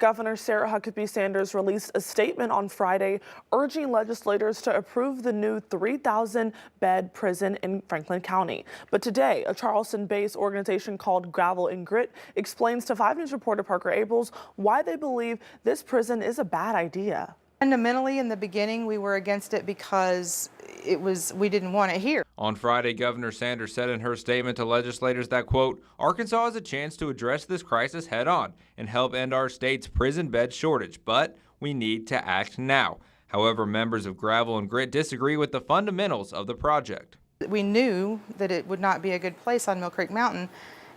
Governor Sarah Huckabee Sanders released a statement on Friday urging legislators to approve the new 3,000-bed prison in Franklin County. But today, a Charleston-based organization called Gravel and Grit explains to 5 News reporter Parker Abels why they believe this prison is a bad idea. Fundamentally, in the beginning, we were against it because we didn't want it here. On Friday, Governor Sanders said in her statement to legislators that, quote, Arkansas has a chance to address this crisis head on and help end our state's prison bed shortage, but we need to act now. However, members of Gravel and Grit disagree with the fundamentals of the project. We knew that it would not be a good place on Mill Creek Mountain.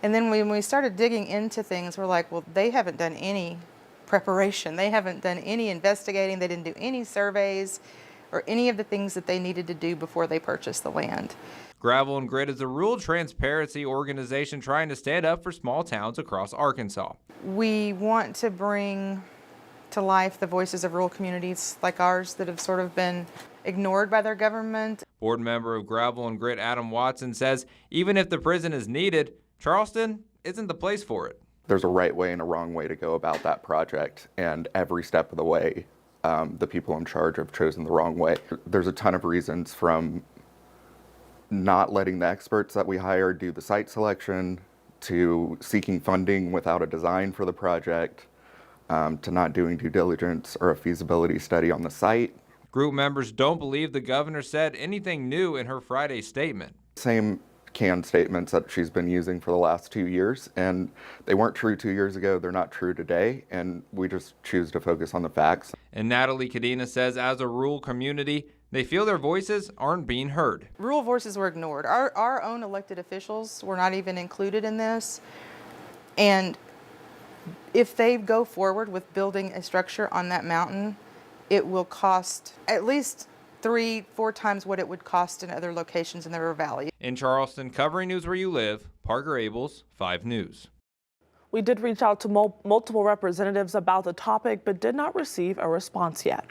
And then when we started digging into things, we're like, well, they haven't done any preparation. They haven't done any investigating. They didn't do any surveys or any of the things that they needed to do before they purchased the land. Gravel and Grit is a rural transparency organization trying to stand up for small towns across Arkansas. We want to bring to life the voices of rural communities like ours that have sort of been ignored by their government. Board member of Gravel and Grit, Adam Watson, says even if the prison is needed, Charleston isn't the place for it. There's a right way and a wrong way to go about that project, and every step of the way, the people in charge have chosen the wrong way. There's a ton of reasons, from not letting the experts that we hired do the site selection, to seeking funding without a design for the project, to not doing due diligence or a feasibility study on the site. Group members don't believe the governor said anything new in her Friday statement. Same canned statements that she's been using for the last 2 years, and they weren't true 2 years ago, they're not true today, and we just choose to focus on the facts. And Natalie Cadena says as a rural community, they feel their voices aren't being heard. Rural voices were ignored. Our own elected officials were not even included in this. And if they go forward with building a structure on that mountain, it will cost at least 3-4 times what it would cost in other locations in the River Valley. In Charleston, covering news where you live, Parker Abels, 5 News. We did reach out to multiple representatives about the topic, but did not receive a response yet.